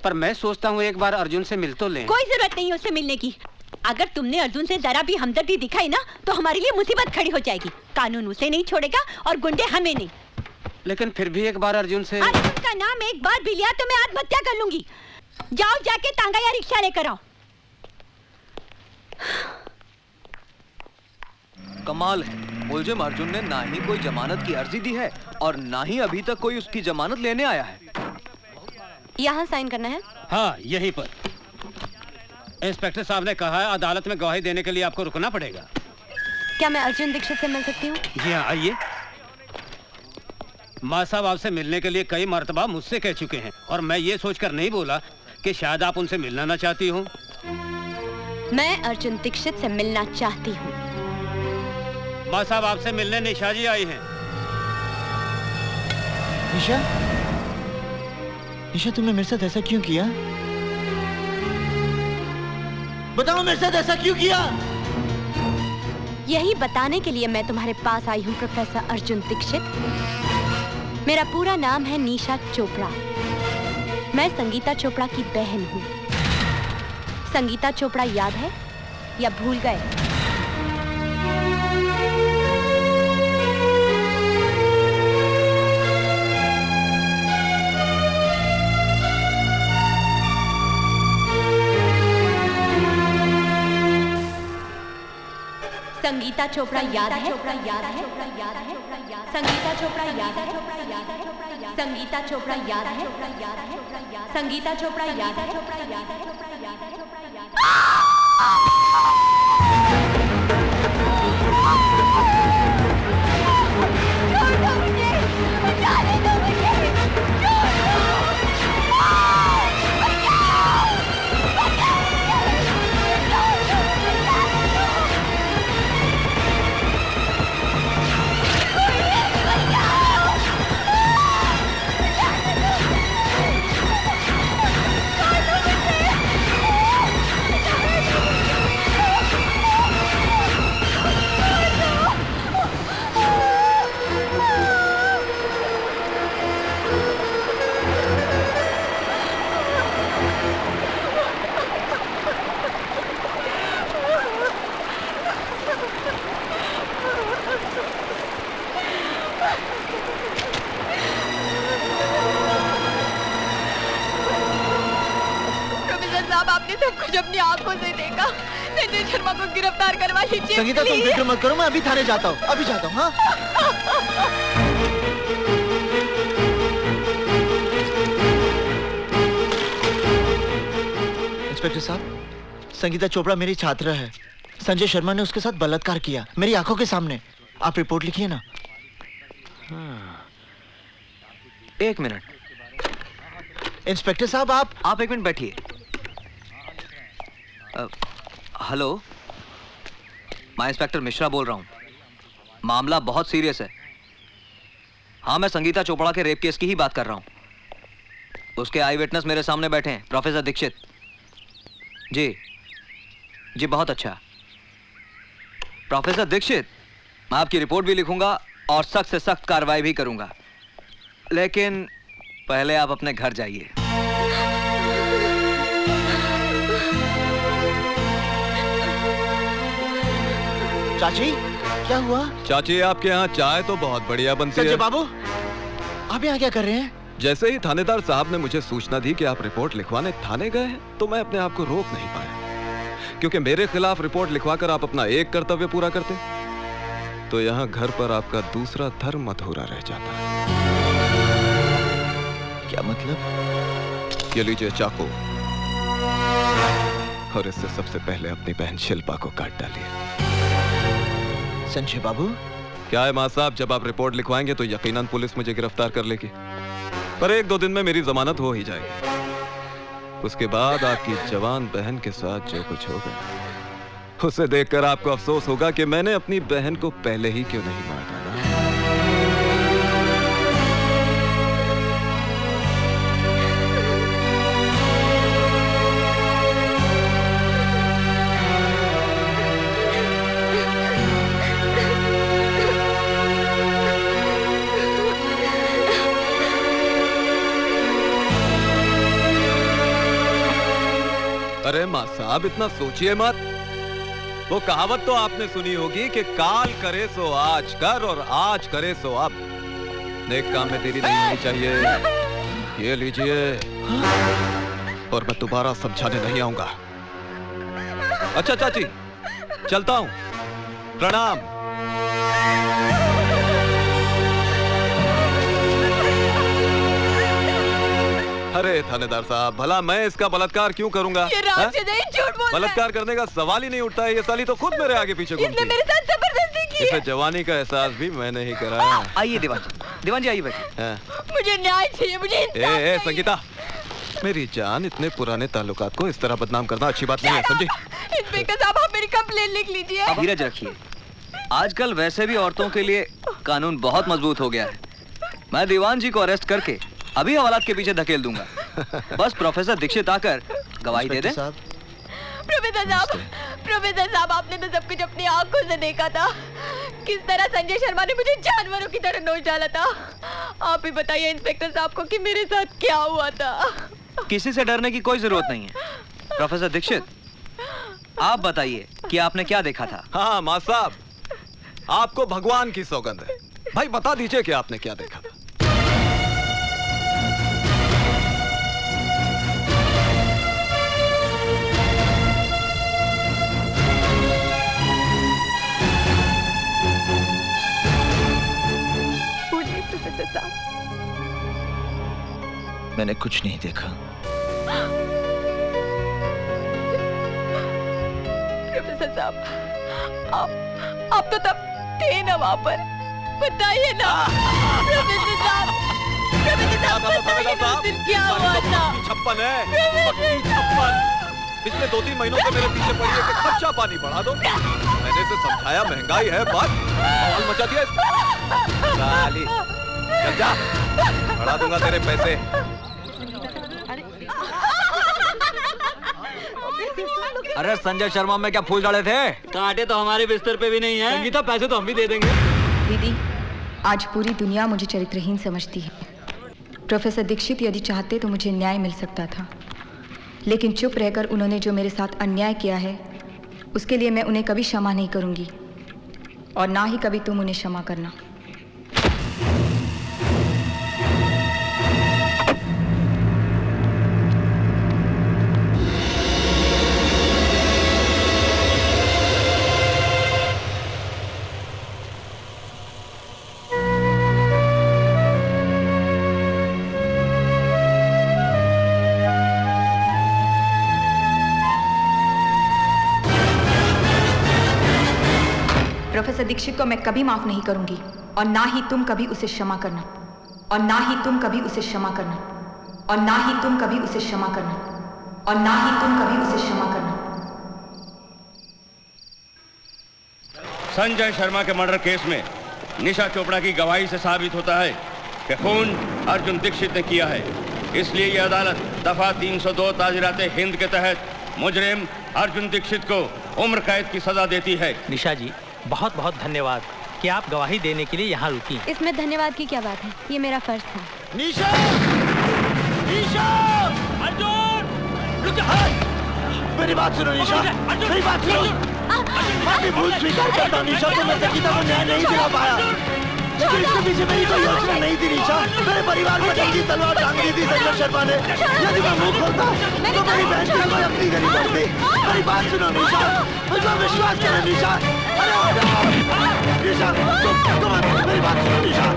पर मैं सोचता हूँ एक बार अर्जुन से मिल तो लें। कोई जरूरत नहीं उससे मिलने की। अगर तुमने अर्जुन से जरा भी हमदर्दी दिखाई ना तो हमारे लिए मुसीबत खड़ी हो जाएगी। कानून उसे नहीं छोड़ेगा और गुंडे हमें नहीं। लेकिन फिर भी एक बार अर्जुन से। अर्जुन का नाम एक बार भी लिया तो मैं आत्महत्या कर लूंगी। जाओ जाके तांगा या रिक्शा लेकर आओ। कमाल है, मुलजिम अर्जुन ने ना ही कोई जमानत की अर्जी दी है और ना ही अभी तक कोई उसकी जमानत लेने आया है। यहाँ साइन करना है? हाँ, यहीं पर। इंस्पेक्टर साहब ने कहा है अदालत में गवाही देने के लिए आपको रुकना पड़ेगा। क्या मैं अर्जुन दीक्षित से मिल सकती हूँ? जी हाँ, आइए। माँ साहब आपसे मिलने के लिए कई मर्तबा मुझसे कह चुके हैं और मैं ये सोचकर नहीं बोला कि शायद आप उनसे मिलना ना चाहती हूँ। मैं अर्जुन दीक्षित से मिलना चाहती हूँ। माँ साहब आपसे मिलने निशा जी आई हैं। निशा? निशा, तुमने मेरे साथ ऐसा क्यों किया? बताओ मेरे साथ ऐसा क्यों किया? यही बताने के लिए मैं तुम्हारे पास आई हूँ प्रोफेसर अर्जुन दीक्षित। मेरा पूरा नाम है निशा चोपड़ा। मैं संगीता चोपड़ा की बहन हूँ। संगीता चोपड़ा याद है या भूल गए? संगीता चोपड़ा याद है? संगीता चोपड़ा याद है? संगीता चोपड़ा याद है? संगीता चोपड़ा याद है? अपनी आंखों से देखा। संजय शर्मा को गिरफ्तार करवा लीजिए। संगीता, तुम फिक्र मत करो, मैं अभी थाने जाता हूँ। अभी जाता हूँ। हाँ, इंस्पेक्टर साहब, संगीता चोपड़ा मेरी छात्र है। संजय शर्मा ने उसके साथ बलात्कार किया मेरी आंखों के सामने। आप रिपोर्ट लिखिए ना। एक मिनट। इंस्पेक्टर साहब, आप एक मिनट बैठिए। हेलो, मैं इंस्पेक्टर मिश्रा बोल रहा हूँ। मामला बहुत सीरियस है। हाँ, मैं संगीता चोपड़ा के रेप केस की ही बात कर रहा हूँ। उसके आई विटनेस मेरे सामने बैठे हैं, प्रोफेसर दीक्षित। जी जी, बहुत अच्छा। प्रोफेसर दीक्षित, मैं आपकी रिपोर्ट भी लिखूंगा और सख्त से सख्त कार्रवाई भी करूंगा, लेकिन पहले आप अपने घर जाइए। चाची, क्या हुआ? चाची, आपके यहाँ चाय तो बहुत बढ़िया बनती है। संजय बाबू, आप यहाँ क्या कर रहे हैं? जैसे ही थानेदार साहब ने मुझे सूचना दी कि आप रिपोर्ट लिखवाने थाने गए हैं, तो मैं अपने आप को रोक नहीं पाया, क्योंकि मेरे खिलाफ रिपोर्ट लिखवाकर आप अपना एक कर्तव्य पूरा करते तो यहाँ घर पर आपका दूसरा धर्म अधूरा रह जाता है। क्या मतलब? ये लीजिए चाकू, और इससे सबसे पहले अपनी बहन शिल्पा को काट डालिए। संजय बाबू, क्या है माँ साहब, जब आप रिपोर्ट लिखवाएंगे तो यकीनन पुलिस मुझे गिरफ्तार कर लेगी, पर 1-2 दिन में मेरी जमानत हो ही जाएगी। उसके बाद आपकी जवान बहन के साथ जो कुछ होगा, उसे देखकर आपको अफसोस होगा कि मैंने अपनी बहन को पहले ही क्यों नहीं मार डाला। अरे माँ साहब इतना सोचिए मत। वो कहावत तो आपने सुनी होगी कि काल करे सो आज कर और आज करे सो अब। नेक काम में देरी नहीं होनी चाहिए। ये लीजिए, और मैं दोबारा समझाने नहीं आऊंगा। अच्छा चाची, चलता हूं। प्रणाम। अरे थानेदार साहब, भला मैं इसका बलात्कार क्यों करूंगा? ये राशिद है, झूठ बोल रहा है। बलात्कार करने का सवाल ही नहीं उठता है। ये साली तो खुद मेरे आगे पीछे घूमती है। इसने मेरे साथ जबरदस्ती की इसे है। जवानी का एहसास भी मैंने ही कराया। आइए दीवान जी आइए बैठिए। हाँ। मुझे न्याय चाहिए, मुझे इंसाफ चाहिए। संगीता, मेरी जान, इतने पुराने ताल्लुकात को इस तरह बदनाम करना अच्छी बात नहीं है, समझी? इंस्पेक्टर साहब, आप मेरी कंप्लेन लिख लीजिए। धीरज रखिए। आजकल वैसे भी औरतों के लिए कानून बहुत मजबूत हो गया है। मैं दीवान जी को अरेस्ट करके अभी हवालात के पीछे धकेल दूंगा। बस प्रोफेसर दीक्षित आकर गवाही दे दें। प्रोफेसर साहब, आपने तो सब कुछ अपनी आंखों से देखा था। किस तरह संजय शर्मा ने मुझे जानवरों की तरह नोच डाला था। आप ही बताइए इंस्पेक्टर साहब को कि मेरे साथ क्या हुआ था। किसी से डरने की कोई जरूरत नहीं है। प्रोफेसर दीक्षित, आप बताइए कि आपने क्या देखा था? हाँ माँ साहब, आपको भगवान की सौगंध है। भाई बता दीजिए कि आपने क्या देखा था। मैंने कुछ नहीं देखा। प्रोफेसर साहब, आप तो तब थे ना वहाँ पर, बताइए ना। प्रोफेसर साहब, बताइए ना उस दिन क्या हुआ था। 56 है, 56। पिछले 2-3 महीनों से मेरे पीछे पड़ी है कि खर्चा पानी बढ़ा दो। मैंने इसे समझाया, महंगाई है, बात माहौल मचा दिया। साली, चल जा, बढ़ा दूंगा तेरे पैसे। अरे संजय शर्मा में क्या फूल डाले थे? कांटे तो हमारे बिस्तर पे भी नहीं है। संगीता, पैसे तो हम भी दे देंगे। दीदी, आज पूरी दुनिया मुझे चरित्रहीन समझती है। प्रोफेसर दीक्षित यदि चाहते तो मुझे न्याय मिल सकता था, लेकिन चुप रहकर उन्होंने जो मेरे साथ अन्याय किया है उसके लिए मैं उन्हें कभी क्षमा नहीं करूंगी, और ना ही कभी तुम उन्हें क्षमा करना। प्रोफेसर दीक्षित को मैं कभी माफ नहीं करूंगी, और ना ही तुम कभी उसे क्षमा करना, और ना ही तुम कभी उसे क्षमा करना, और ना ही तुम कभी उसे क्षमा करना, और ना ही तुम कभी उसे क्षमा करना। संजय शर्मा के मर्डर केस में निशा चोपड़ा की गवाही से साबित होता है कि खून अर्जुन दीक्षित ने किया है। इसलिए यह अदालत दफा 302 ताजीराते हिंद के तहत मुजरिम अर्जुन दीक्षित को उम्र कैद की सजा देती है। निशा जी, बहुत बहुत धन्यवाद कि आप गवाही देने के लिए यहाँ रुकी। इसमें धन्यवाद की क्या बात है, ये मेरा फर्ज था। निशा! निशा! अर्जुन! रुक जा! मेरी बात सुनो निशा, मेरी बात सुनो। मैं भी भूल स्वीकार करता हूँ निशा, तो मैं संगीता को न्याय नहीं दिला पाया, लेकिन इसके पीछे मेरी कोई योजना नहीं थी निशा। मेरे परिवार पर जंगी तलवार टांग दी थी संजय शर्मा ने। यदि मैं मुंह खोलता तो मेरी बहन की कोई अपनी गली पड़ती। मेरी बात सुनो निशा, मुझे विश्वास करो निशा। अरे निशा, तुम मेरी बात सुनो निशा।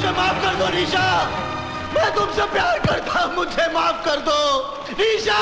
मुझे माफ कर दो निशा, मैं तुमसे प्यार करता हूं, मुझे माफ कर दो निशा।